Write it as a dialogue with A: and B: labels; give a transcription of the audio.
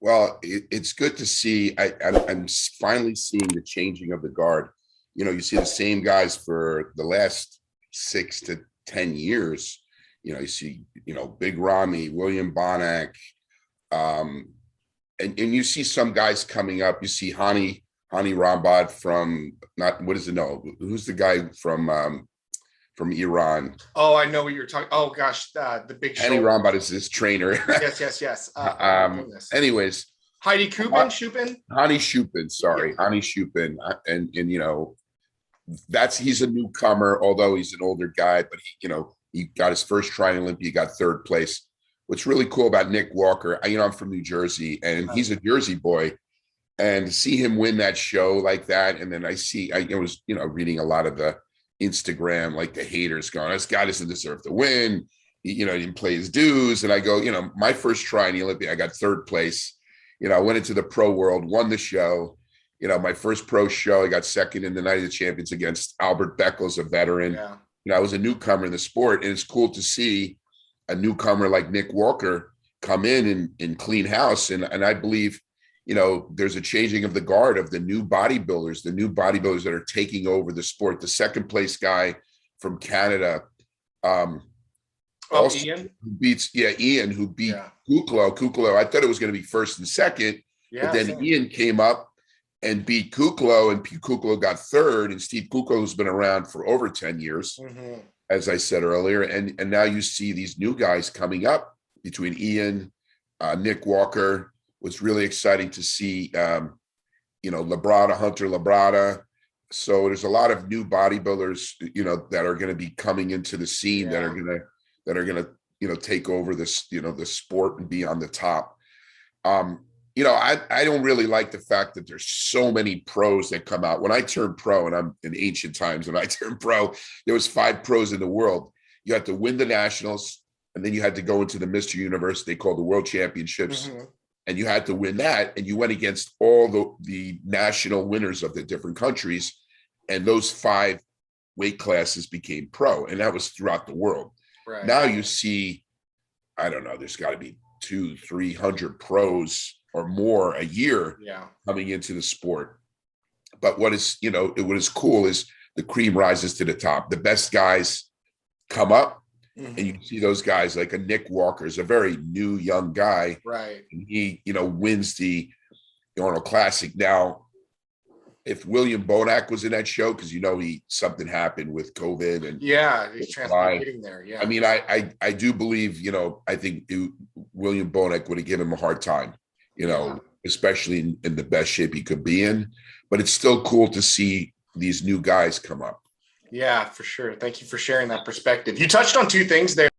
A: Well, it's good to see. I'm finally seeing the changing of the guard. You see the same guys for the last 6 to 10 years. You see, Big Ramy, William Bonac, and you see some guys coming up. You see Hani Rambad from who's the guy from Iran?
B: Oh, I know what you're talking. Oh gosh, the big show.
A: Hani Rambad is his trainer.
B: Yes.
A: Anyways,
B: Heidi Shupin.
A: Hani Shupin, sorry, yeah. Hani Shupin, and he's a newcomer, although he's an older guy, but he got his first try in Olympia, got third place. What's really cool about Nick Walker, I'm from New Jersey, and he's a Jersey boy, and to see him win that show like that, and then I was reading a lot of the Instagram, like the haters going, this guy doesn't deserve to win. He didn't play his dues, and I go, my first try in the Olympia, I got third place. I went into the pro world, won the show. My first pro show, I got second in the Night of the Champions against Albert Beckles, a veteran. Yeah. I was a newcomer in the sport, and it's cool to see a newcomer like Nick Walker come in and clean house. And I believe, there's a changing of the guard of the new bodybuilders that are taking over the sport. The second place guy from Canada,
B: Ian?
A: Ian, who beat Kuklo. Kuklo, I thought it was going to be first and second, but then same. Ian came up and beat Kuklo, and Kuklo got third, and Steve Kuklo, who's been around for over 10 years, as I said earlier. And now you see these new guys coming up between Ian, Nick Walker. Was really exciting to see, Hunter Labrada. So there's a lot of new bodybuilders, that are going to be coming into the scene that are going to take over this, the sport and be on the top. I don't really like the fact that there's so many pros that come out. When I turned pro, and I'm in ancient times, when I turned pro, there was 5 pros in the world. You had to win the nationals, and then you had to go into the Mr. Universe, they call the World Championships. And you had to win that, and you went against all the national winners of the different countries, and those 5 weight classes became pro, and that was throughout the world. Right. Now you see, I don't know, there's got to be 200-300 pros or more a year coming into the sport. But what is cool is the cream rises to the top. The best guys come up. And you see those guys like a Nick Walker is a very new young guy. Right. And he, wins the Arnold Classic. Now, if William Bonac was in that show, because something happened with COVID and
B: he's translating there. Yeah.
A: I mean, I do believe, I think William Bonac would have given him a hard time, especially in the best shape he could be in. But it's still cool to see these new guys come up.
B: Yeah, for sure. Thank you for sharing that perspective. You touched on 2 things there.